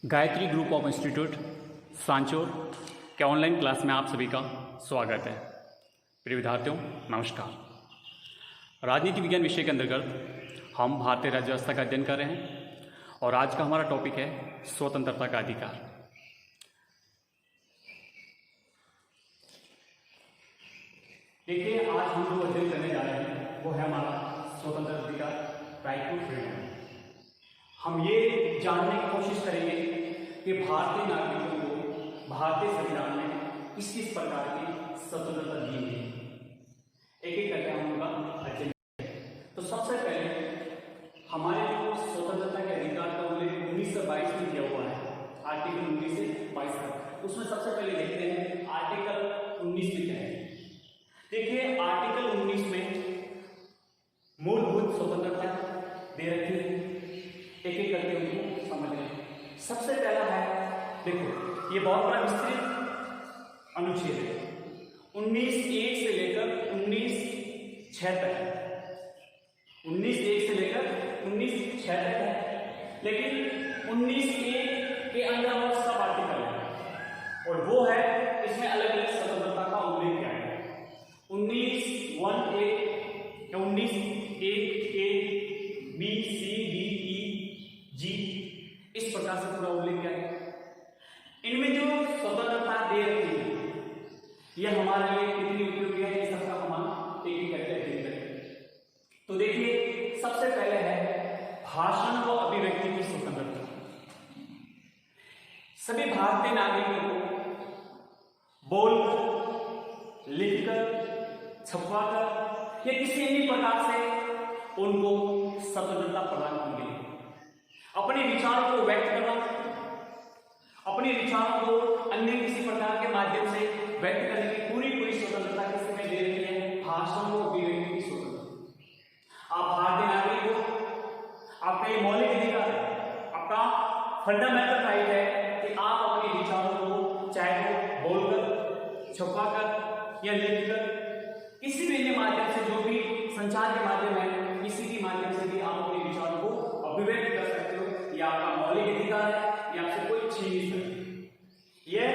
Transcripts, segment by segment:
Gayatri group of institute Sanchore के online class में आप सभी का स्वागत है। प्रिय विद्यार्थियों नमस्कार। राजनीति विज्ञान विषय के अंतर्गत हम भारतीय राज्य व्यवस्था का अध्ययन कर रहे हैं और आज का हमारा टॉपिक है स्वतंत्रता का अधिकार। देखिए, आज हम जो अध्ययन करने जा रहे हैं वो है हमारा स्वतंत्र अधिकार, राइट टू फ्रीडम। हम ये जानने की कोशिश करेंगे कि भारतीय नागरिकों को भारतीय संविधान में किस किस प्रकार की स्वतंत्रता दी गई है। एक एक करके हम लोग अध्ययन करेंगे। तो सबसे पहले हमारे जो स्वतंत्रता के अधिकार का उल्लेख 1922 में किया हुआ है, आर्टिकल 19 से 22 तक। उसमें सबसे पहले देखते हैं आर्टिकल 19 में क्या है। देखिए, आर्टिकल 19 में मूलभूत स्वतंत्रता दे रखी है। एक एक करके उनको समझ लें। सबसे पहला है, देखो ये बहुत बड़ा विस्तृत अनुच्छेद है, 19(1) से लेकर 19(6) तक है। 19(1) से लेकर 19(6) तक है, लेकिन 19(1) के अंदर और सब आर्टिकल है और वो है इसमें अलग अलग स्वतंत्रता का उल्लेख किया है। 19(1)(a) या 19(1)(a) B, C, D, E, G इस प्रकार से पूरा उल्लेख किया है। इनमें जो स्वतंत्रता दे रही है यह हमारे लिए कितनी उपयोगी है, ये सबका हम एक एक करके अध्ययन करेंगे। तो देखिए, सबसे पहले है भाषण व अभिव्यक्ति की स्वतंत्रता। सभी भारतीय नागरिकों को बोलकर, लिखकर, छपवाकर या किसी अन्य प्रकार से उनको स्वतंत्रता प्रदान की गई। अपने विचारों को व्यक्त करना, अपने विचारों को अन्य किसी प्रकार के माध्यम से व्यक्त करने की पूरी स्वतंत्रता किसमें दे रही है? भाषण को अभिव्यक्ति की स्वतंत्रता। आप भारतीय नागरिक हो, आपका ये मौलिक अधिकार है, आपका फंडामेंटल राइट है कि आप अपने विचारों को चाहे वो बोलकर, छुपाकर या लिखकर किसी भी अन्य माध्यम से, जो भी संचार के माध्यम है, किसी के माध्यम से भी आप अपने विचारों को अभिव्यक्त कर सकते हो। यह आपका मौलिक अधिकार है, यह आपसे कोई छीन नहीं सकता। यह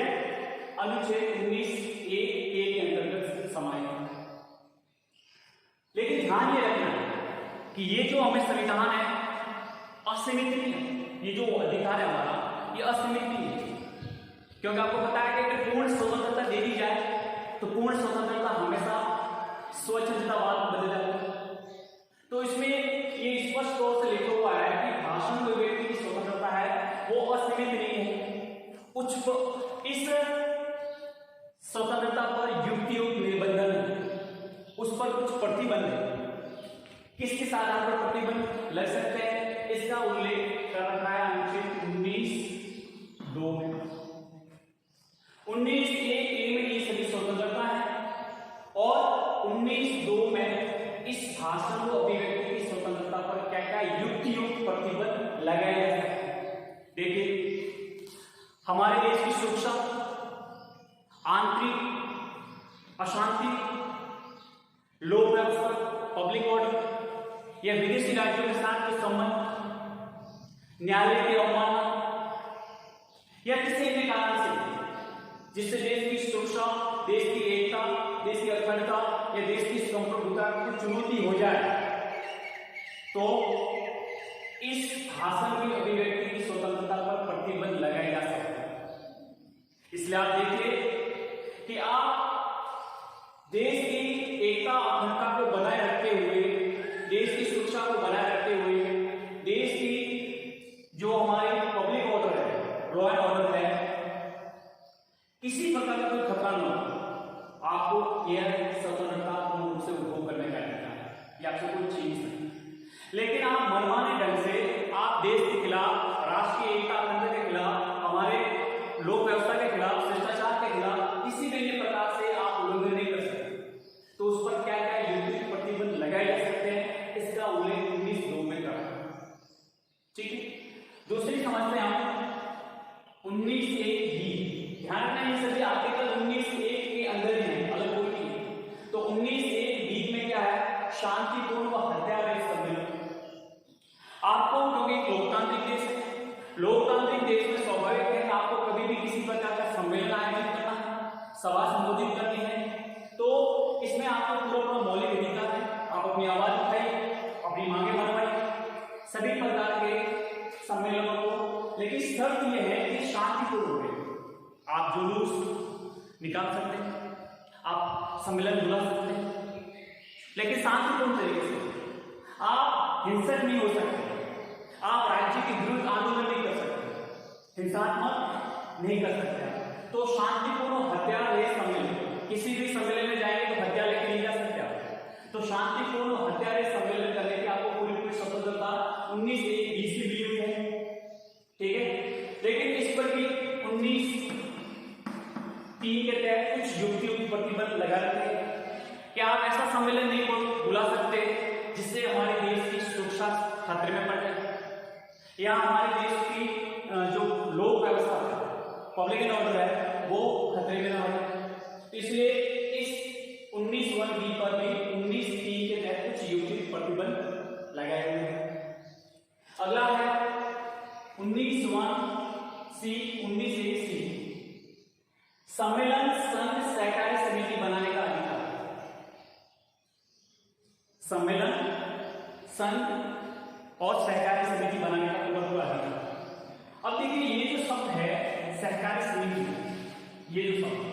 अनुच्छेद 19(a) के अंतर्गत समाहित है। लेकिन ध्यान ये रखना है कि ये जो हमें संविधान है असीमित नहीं है। ये जो अधिकार है हमारा ये असीमित नहीं है, क्योंकि आपको पता है कि अगर पूर्ण स्वतंत्रता दे दी जाए तो पूर्ण स्वतंत्रता हमेशा स्वच्छंदतावाद बदल जाता है। तो इसमें ये स्पष्ट तौर से लिखा हुआ है कि भाषण व अभिव्यक्ति की स्वतंत्रता है वो असीमित नहीं है। इस स्वतंत्रता पर युक्तियुक्त निबंधन है, उस पर कुछ प्रतिबंध है। किस किस आधार पर प्रतिबंध लग सकते हैं इसका उल्लेख कर रखा है अनुच्छेद 19(2) में। 19(1)(a) में ये सभी स्वतंत्रता है और 19(2) में इस भाषण व अभिव्यक्ति की स्वतंत्रता पर क्या क्या युक्तियुक्त प्रतिबंध लगाए जा सकते हैं। देखिए, हमारे देश की सुरक्षा, आंतरिक अशांति, लोक व्यवस्था, पब्लिक ऑर्डर या विदेशी राज्यों के साथ के संबंध, न्यायालय की अवमानना या किसी अन्य कारण से जिससे देश की सुरक्षा, देश की एकता, देश की अखंडता या देश की संप्रभुता की चुनौती हो जाए तो इस भाषण की अभिव्यक्ति की स्वतंत्रता पर प्रतिबंध लगाए जा सकते हैं। इसलिए आप देखिए कि आप देश की एकता अखंडता को बनाए रखते हुए, देश की सुरक्षा को बनाए रखते हुए, देश की जो हमारी पब्लिक ऑर्डर है, लॉ एंड ऑर्डर है, किसी प्रकार का कोई खतरा न हो, आपको यह स्वतंत्रता पूर्ण रूप से उपभोग करने का अधिकार है, यह आपसे कोई छीन नहीं सकता। लेकिन आप मनमाने ढंग से आप देश के खिलाफ, राष्ट्रीय एकता अखंडता के खिलाफ, हमारे लोक व्यवस्था के खिलाफ, शिष्टाचार के खिलाफ किसी भी अन्य प्रकार से आप उल्लंघन नहीं कर सकते। तो उस पर क्या क्या युक्तियुक्त प्रतिबंध लगाए जा सकते हैं इसका उल्लेख 19(2) में कर रहा है। ठीक है, दूसरी समझते हैं हम 19(1)(b। ध्यान रखना, ये सभी आर्टिकल 19(1) के अंदर ही है, अलग कोई नहीं है। तो 19(1)(b) में क्या है? शांतिपूर्ण व हत्या रहित सम्मेलन। आपको, क्योंकि लोकतांत्रिक देश है, लोकतांत्रिक देश में सभा संबोधित करनी है, तो इसमें आपको पूरा मौलिक अधिकार है। आप अपनी आवाज उठाइए, अपनी मांगे मनवाइए, सभी प्रकार के सम्मेलनों को, लेकिन शर्त यह है कि शांतिपूर्ण हो। आप जुलूस निकाल सकते हैं, आप सम्मेलन बुला सकते हैं, लेकिन शांतिपूर्ण तरीके से। आप हिंसक नहीं हो सकते, आप राज्य के विरुद्ध आंदोलन नहीं कर सकते, हिंसात्मक नहीं कर सकते। तो शांतिपूर्ण हथियार है सम्मेलन। किसी भी सम्मेलन में जाएंगे तो हथियार लेके नहीं जा सकते आप। तो शांतिपूर्ण हथियार सम्मेलन करने की आपको पूरी स्वतंत्रता 1920 से दी हुई है, ठीक है। लेकिन इस पर भी 19(3) के तहत कुछ युक्ति प्रतिबंध लगा रखे हैं कि आप ऐसा सम्मेलन नहीं बुला सकते जिससे हमारे देश की सुरक्षा खतरे में पड़ जाए, या हमारे देश की जो लोक व्यवस्था है, पब्लिक एंड ऑर्डर है, वो खतरे में ना हो। इसलिए इस 19(1)(b) पर भी 19(3) के तहत कुछ युक्ति प्रतिबंध लगाए हुए हैं। अगला है 19(1)(c), 19(1)(c), सम्मेलन संघ सहकारी समिति बनाने का अधिकार। सम्मेलन संघ और सहकारी समिति बनाने का पूरा अधिकार। अब देखिए, ये जो शब्द है सहकारी समिति, ये जो शब्द है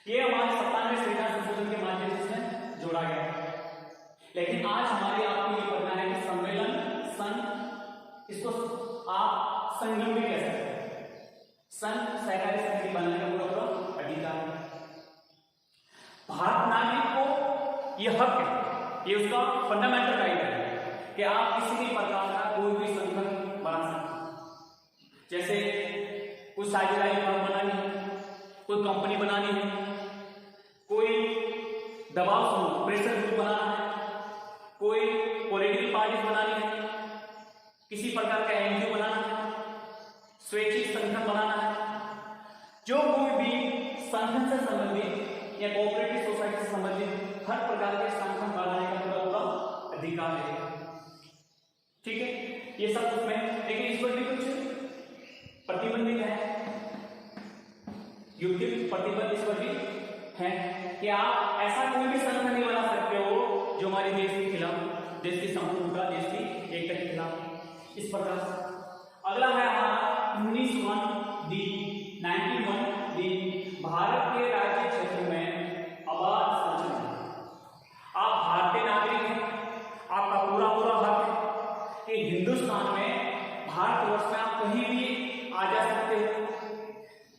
ये हमारे 97वें संविधान संशोधन के माध्यम से इसमें जोड़ा गया है। लेकिन आज हमारे आपको ये पढ़ना है कि सम्मेलन संघ, इसको आप संगम भी कह सकते हैं। संघ सहकारी समिति बनाने का पूरा अधिकार है। भारत नागरिक को यह हक है, ये उसका फंडामेंटल राइट है कि आप किसी भी प्रकार का कोई भी संगठन बना सकते। जैसे कोई साझेदारी फर्म बनानी है, कोई कंपनी बनानी है, कोई दबाव समूह प्रेशर ग्रुप बनाना है, कोई पॉलिटिकल पार्टी बनानी है, किसी प्रकार का एनजीओ बनाना है, स्वैच्छिक संगठन बनाना है, जो कोई भी संगठन से संबंधित या कोऑपरेटिव सोसाइटी से संबंधित हर प्रकार के संगठन बनाने का पूरा अधिकार है, ठीक है। ये सब उसमें, लेकिन इस पर भी कुछ प्रतिबंधित है, युक्ति प्रतिबंध इस पर भी है कि आप ऐसा कोई भी संगठन नहीं बना सकते हो जो हमारे देश के खिलाफ, देश की संपूर्णता, देश की एकता के खिलाफ। इस प्रकार से अगला है हमारा 19(1)(d), 19(1)(d), भारत के राज्य क्षेत्र में आवाज संचरण। आप भारतीय नागरिक हैं, आपका पूरा हक है कि हिंदुस्तान में, भारतवर्ष में आप कहीं भी आ जा सकते हो।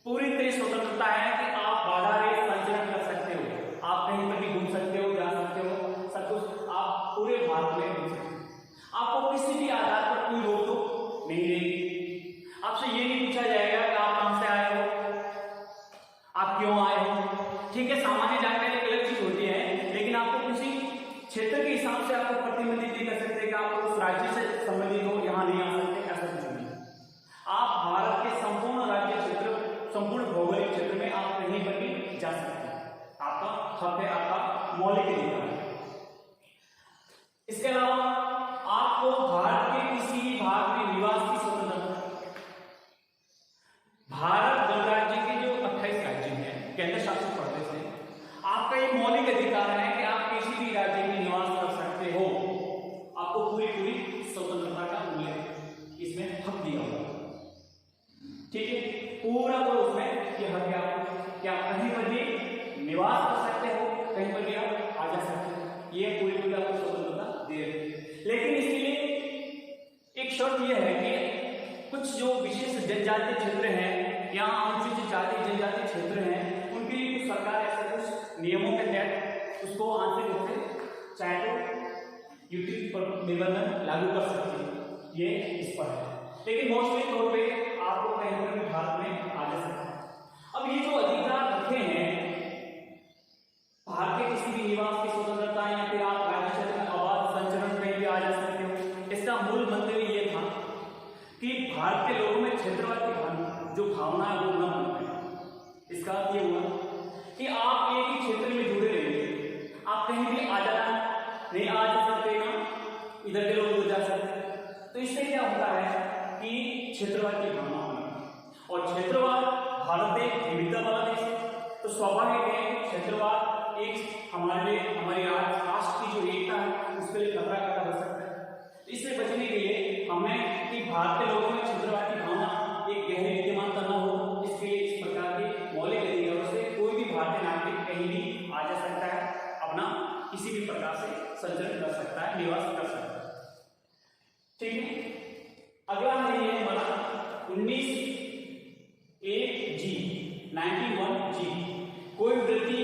पूरी तरह स्वतंत्रता है कि आप बाधा रहित संचरण कर सकते हो, आप कहीं पर भी घूम सकते हो, जा सकते हो, सब कुछ आप पूरे भारत में घूम सकते हो। आपको किसी भी आधार पर कोई रोक टोक नहीं रहेगी। आपसे ये नहीं पूछा जाएगा कि आप कहां से आए हो, आप क्यों आए हो, ठीक है। सामान्य जानकारी एक अलग चीज होती है, लेकिन आपको किसी क्षेत्र के हिसाब से आपको प्रतिबंधित नहीं कर सकते कि आप उस राज्य से संबंधित हो, यहाँ नहीं आ सकते, ऐसा कुछ नहीं। आप भारत के संपूर्ण राज्य क्षेत्र, संपूर्ण भौगोलिक क्षेत्र में आप कहीं पर भी जा सकते हैं, आपका हक है, आपका मौलिक अधिकार है। इसके अलावा आपको भारत के किसी भी भाग में निवास की स्वतंत्रता। भारत गणराज्य के जो 28 राज्य हैं, केंद्र शासित प्रदेश हैं, आपका ये मौलिक अधिकार है कि आप किसी भी राज्य में निवास कर सकते हो। आपको पूरी स्वतंत्रता का उल्लेख इसमें हक दिया हुआ, ठीक है। पूरा उसमें ये हक है आपको कि आप कहीं पर भी निवास कर सकते हो, कहीं पर भी आप आ जा सकते हो। ये पूरी आपको स्वतंत्रता दे रही है। लेकिन इसके लिए एक शर्त यह है कि कुछ जो विशेष जनजातीय क्षेत्र हैं या अनुसूचित जाति जनजातीय क्षेत्र हैं, उनके लिए कुछ सरकार ऐसे कुछ नियमों के तहत उसको आंतरिक रूप से चाहे तो युक्ति निबंधन लागू कर सकती है, ये इस पर है। लेकिन मोस्टली तौर पे आपको कहीं पर भी भारत में आ जा सकता है। अब ये जो अधिकार रखे हैं, भारत के किसी भी निवास की स्वतंत्रता या फिर आप राज्य क्षेत्र में आवाज संचरण में भी आ जा सकते हो, इसका मूल मंतव्य ये था कि भारत के लोगों में क्षेत्रवाद की जो भावना है वो न बने। इसका अर्थ ये हुआ कि आप एक ही क्षेत्र में जुड़े रहेंगे, आप कहीं भी आ जाना नहीं आ जा सकते, ना इधर के लोग जा सकते। तो इससे क्या होता है कि क्षेत्रवाद की भावना होगी, और क्षेत्रवाद भारत एक विविधता वाला देश है, तो स्वाभाविक है क्षेत्रवाद एक हमारे हमारी राष्ट्र की जो एकता है उसके लिए खतरा खड़ा हो सकता है। इससे बचने के लिए हमें कि भारतीय लोगों में क्षेत्रवाद की भावना एक गहरी विद्यमान करना हो, इसके लिए इस प्रकार के मौलिक अधिकारों से कोई भी भारतीय नागरिक कहीं भी आ जा सकता है, अपना किसी भी प्रकार से संचरण कर सकता है, निवास कर सकता है। ठीक है, अगला है ये हमारा 91G कोई व्यक्ति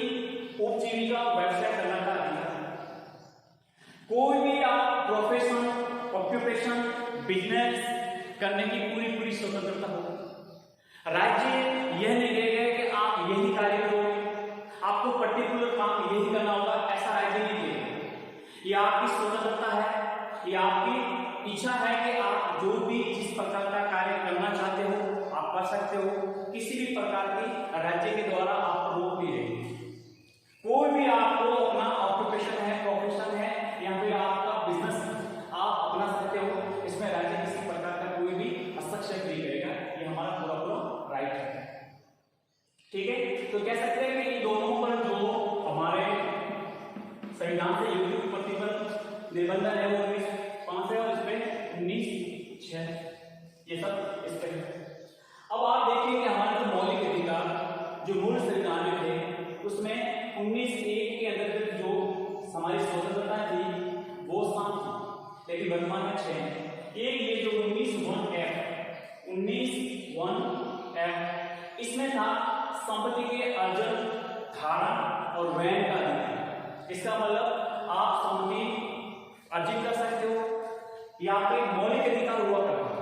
उपजीविका व्यवसाय करने का अधिकार। कोई भी आप प्रोफेशन, ऑक्यूपेशन, बिजनेस करने की पूरी स्वतंत्रता होगी। राज्य यह नहीं कहेगा कि आप यही कार्य करोगे, आपको पर्टिकुलर काम यही करना होगा, ऐसा राज्य नहीं कहेगा। ये आपकी स्वतंत्रता है, ये आपकी इच्छा है कि आप जो भी जिस प्रकार का कार्य करना चाहते हो आप कर सकते हो, किसी भी प्रकार की राज्य के द्वारा आपको रोक नहीं रहेगी। कोई भी आपको अपना ऑक्यूपेशन है, प्रोफेशन है या फिर आपका बिजनेस आप अपना सकते हो, इसमें राज्य किसी प्रकार का कोई भी हस्तक्षेप नहीं करेगा, ये हमारा पूरा राइट है। ठीक है, तो कह सकते हैं कि इन दोनों पर जो हमारे संविधान से युक्त प्रतिबद्ध निबंधन है वो 1905 है और इसमें 1906 ये सब इस पर है। अब आप देखिए कि हमारे जो मौलिक अधिकार जो मूल संविधान में थे उसमें 1901 के अंतर्गत जो हमारी स्वतंत्रता थी वो 7 थी, लेकिन वर्तमान में 6 है। एक ये जो 19(1)(f) इसमें था संपत्ति के अर्जन, धारण और व्यय का अधिकार। इसका मतलब आप संपत्ति अर्जित कर सकते हो या आपके मौलिक अधिकार हुआ करता है।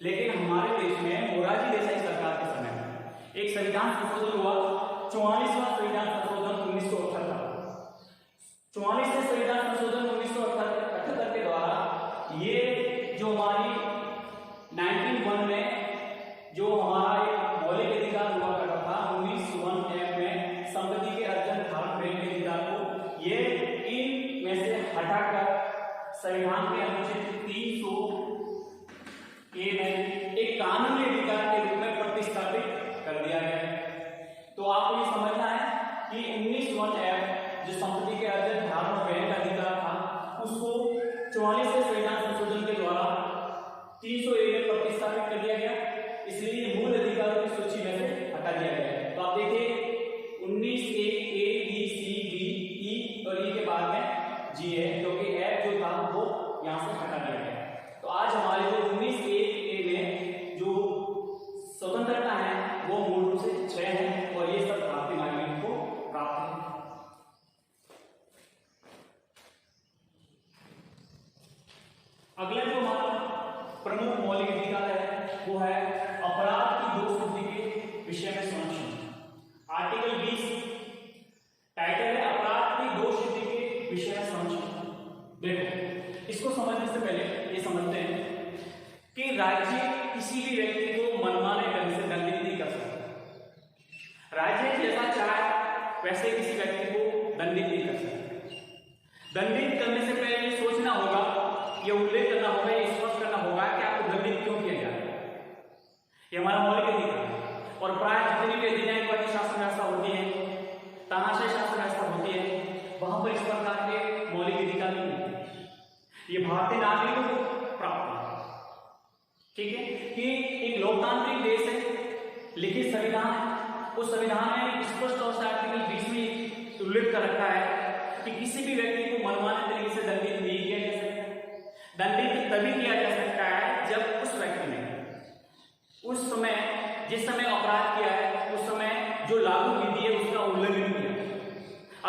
लेकिन हमारे देश में मोरारजी देसाई सरकार के समय में एक संविधान संशोधन हुआ, 44वां संविधान संशोधन 1978। 44वें संविधान संशोधन 1978 के द्वारा ये जो हमारी 1901 में जो हमारा एक मौलिक अधिकार हुआ करता था 19(1)(f) में संपत्ति के अर्जन, धारण, व्यय के अधिकार को ये इन में से हटाकर संविधान के अनुच्छेद 300A में एक कानूनी अधिकार के रूप में प्रतिस्थापित कर दिया गया है। तो आपको ये समझना है कि 19(1)(f) जो संपत्ति के अर्जन, धारण और व्यय का अधिकार था उसको 44वें संविधान संशोधन के द्वारा 300A में प्रतिस्थापित कर दिया गया, इसलिए मूल अधिकारों की सूची में से हटा दिया गया है। तो आप देखिए 19(1)(a), (b), (c), (d), (e) और (e) के बाद में G है, क्योंकि F जो था वो यहाँ से हटा दिया गया। तो आज हमारे जो 19(1)(a) में जो स्वतंत्रता है वो मूल रूप से 6 है और ये सब भारतीय नागरिक को प्राप्त है। अगला जो हमारा प्रमुख मौलिक अधिकार है वो है अपराध की दोषसिद्धि के विषय में संरक्षण। आर्टिकल 20 टाइटल है अपराध की दोषसिद्धि के विषय में संरक्षण। देखो, इसको समझने से पहले ये समझते हैं कि राज्य किसी भी व्यक्ति को मनमाने ढंग से दंडित नहीं कर सकता। राज्य जैसा चाहे वैसे किसी व्यक्ति को दंडित नहीं कर सकता। दंडित करने से पहले ये सोचना होगा, ये उल्लेख करना होगा, ये स्पष्ट करना होगा कि आपको दंडित क्यों किया जा रहा है। ये हमारा मौलिक अधिकार है और प्राय जितनी भी अधिन्यायवादी शासन व्यवस्था होती है, तानाशाही शासन व्यवस्था होती है, वहां पर इस प्रकार के मौलिक अधिकार नहीं मिलते। ये भारतीय नागरिकों को प्राप्त है। ठीक है, कि एक लोकतांत्रिक देश है, लिखित संविधान है, उस संविधान में स्पष्ट तौर से आर्टिकल 20 में उल्लेख कर रखा है कि किसी भी व्यक्ति को मनमाने तरीके से दंडित नहीं किया जा सकता। दंडित तभी किया जा सकता है जब उस व्यक्ति ने उस समय जिस समय अपराध किया है उस समय जो लागू विधि है उसका उल्लंघन किया।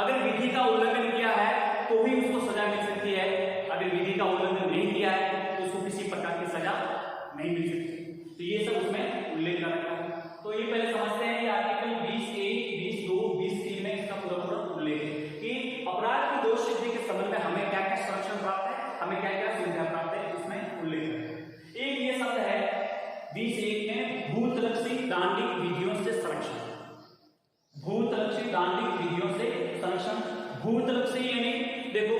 अगर विधि का उल्लंघन किया है तो भी उसको सजा मिल सकती है, अगर विधि का उल्लंघन नहीं किया है तो उसको किसी प्रकार की सजा नहीं मिल सकती। तो ये सब उसमें उल्लेख कर रखा है। तो ये पहले समझते हैं कि आर्टिकल 20(1), 20(2), 20(3) में इसका पूरा उल्लेख है कि अपराध की दोषसिद्धि के संबंध में हमें क्या क्या संरक्षण प्राप्त है, हमें क्या क्या सुविधा प्राप्त है, उसमें उल्लेख है। एक ये शब्द है 20(1) में भूतलक्षी दांडिक विधियों से संरक्षण। भूतलक्षी दांडिक विधियों से संरक्षण। भूतलक्षी यानी देखो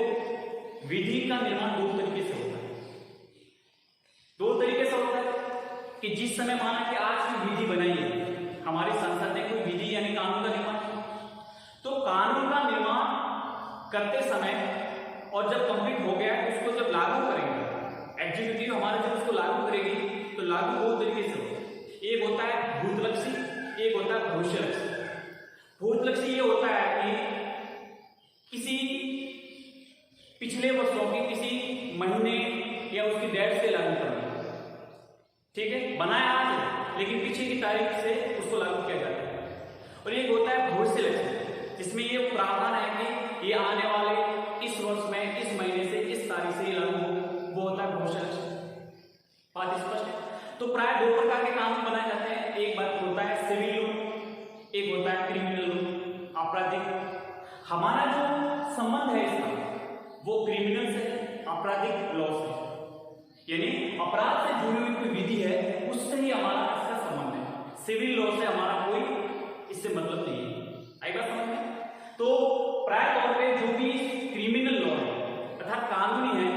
विधि का निर्माण दो तरीके से होता है। दो तरीके से होता है कि जिस समय माना कि आज की विधि बनाई है हमारी संसद ने कोई विधि यानी कानून का निर्माण किया। तो कानून का निर्माण करते समय और जब कंप्लीट हो गया उसको जब लागू करेंगे, एग्जीक्यूटिव हमारे जब उसको लागू करेगी तो लागू दो तरीके से होता है। एक होता है भूतलक्षी, एक होता है भविष्यलक्षी। भूतलक्षी ये होता है कि किसी पिछले वर्षों की किसी महीने या उसकी डेट से लागू करना, ठीक है, बनाया आज है लेकिन पीछे की तारीख से उसको लागू किया जाता है। और एक होता है भविष्यलक्षी, जिसमें ये प्रावधान है कि ये आने वाले इस वर्ष में इस महीने से इस तारीख से ये लागू हो, वो होता है भविष्यलक्षी। बात स्पष्ट है। तो प्राय दो प्रकार के कानून बनाए जाते हैं, एक बात होता है सिविल लॉ, एक होता है क्रिमिनल लॉ, आपराधिक। हमारा जो संबंध है इसका वो क्रिमिनल से, आपराधिक लॉ से, यानी अपराध से जुड़ी हुई कोई विधि है उससे ही हमारा इसका संबंध है। सिविल लॉ से हमारा कोई इससे मतलब नहीं है। आई बात समझ में? तो प्राय तौर पे जो भी क्रिमिनल लॉ है अर्थात कानूनी है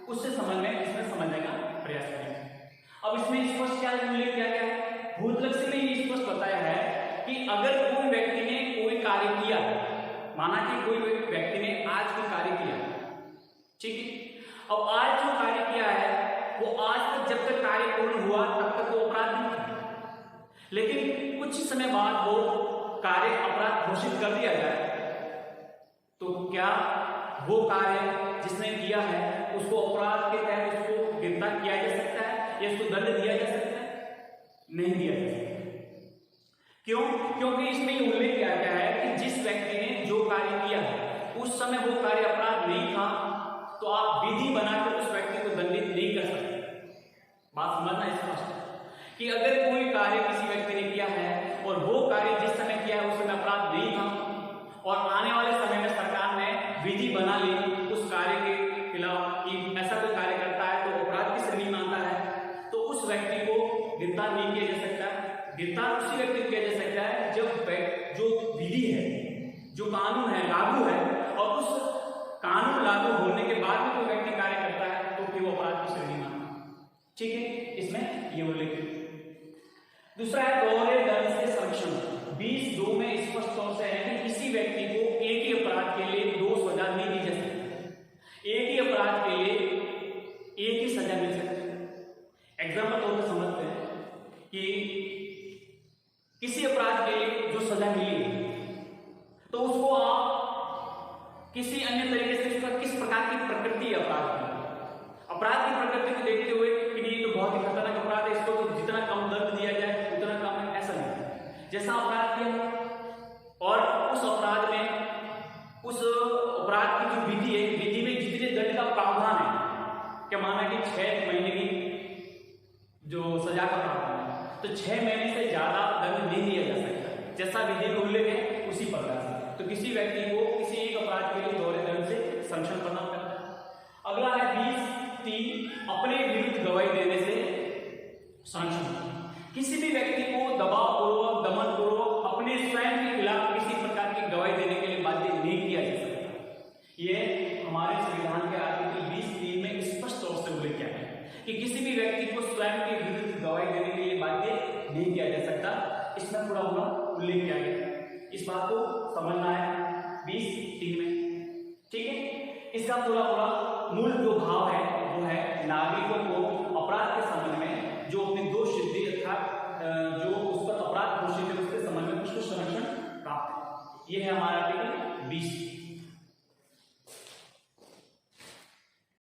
उससे इसमें समझने का प्रयास करेंगे। अब इसमें स्पष्ट क्या उल्लेख किया गया है? भूतलक्षी में ये स्पष्ट बताया है कि अगर कोई व्यक्ति ने कोई कार्य किया, माना कि कोई व्यक्ति ने आज कोई कार्य किया, ठीक है, अब आज जो कार्य किया है वो आज तक जब तक कार्य पूर्ण हुआ तब तक वो अपराध नहीं था, लेकिन कुछ समय बाद वो कार्य अपराध घोषित कर दिया जाए तो क्या वो कार्य जिसने किया है उसको अपराध के तहत उसको गिरफ्तार किया जा सकता है या उसको दंड दिया जा सकता है? नहीं दिया जा सकता। क्यों? क्योंकि इसमें ये उल्लेख किया गया है कि जिस व्यक्ति ने जो कार्य किया है उस समय वो कार्य अपराध नहीं था, तो आप विधि बनाकर उस व्यक्ति को दंडित नहीं कर सकते। बात समझना स्पष्ट है कि अगर कोई कार्य किसी व्यक्ति ने किया है और वो कार्य जिस समय किया है उस समय अपराध नहीं था और आने वाले समय में सरकार ने विधि बना ली उस कार्य के खिलाफ कि ऐसा कोई कार्य करता है तो अपराध की श्रेणी में आता है, तो उस व्यक्ति को गिरफ्तार नहीं किया जा सकता। गिरफ्तार उसी व्यक्ति को किया जा सकता है जब जो विधि है, जो कानून है लागू है और उस कानून लागू होने के बाद भी कोई व्यक्ति कार्य करता है तो फिर वो अपराध की श्रेणी में आता है। ठीक है, इसमें ये उल्लेख। दूसरा है दोहरे दंड से संरक्षण। 20(2) में स्पष्ट तौर से है कि किसी व्यक्ति को एक ही अपराध के लिए दो सजा नहीं दी जा सकती, एक ही अपराध के लिए एक ही सजा मिल सकती है। एग्जाम्पल तौर पर समझते हैं कि किसी अपराध के लिए जो सजा मिली तो उसको आप किसी अन्य तरीके से उसका किस प्रकार की प्रकृति है अपराध की प्रकृति को देखते हुए कि ये तो बहुत ही खतरनाक अपराध है, इसको तो जितना कम दंड दिया जाए उतना कम है, ऐसा नहीं। जैसा अपराध किया और उस अपराध में उस अपराध की जो विधि है, विधि में जितने दंड का प्रावधान है, क्या माना कि 6 महीने की जो सजा का प्रावधान है तो 6 महीने से ज्यादा दंड नहीं दिया जा सकता, जैसा विधि में उल्लेख है उसी प्रकार से। तो किसी व्यक्ति को किसी एक अपराध के लिए दोहरे दंड से संरक्षण करना पड़ता है। अगला है 20(3) अपने विरुद्ध गवाही देने से संरक्षण। किसी भी व्यक्ति को दबाव पूर्वक, दमन पूर्वक अपने स्वयं के खिलाफ किसी प्रकार की गवाही देने के लिए बाध्य नहीं किया जा सकता। यह हमारे संविधान के आर्टिकल 20(3) में स्पष्ट तौर से उल्लेख किया है कि किसी भी व्यक्ति को स्वयं के विरुद्ध गवाही देने के लिए बाध्य नहीं किया जा सकता। इसमें पूरा उल्लेख किया गया, इस बात को समझना है 20(3) में। ठीक है, इसका पूरा मूल जो भाव है वो है नागरिकों को अपराध के संबंध में जो अपनी दोष सिद्धि अर्थात जो उस पर अपराध घोषित है उसके संबंध में कुछ संरक्षण प्राप्त है। यह है हमारा आर्टिकल 20।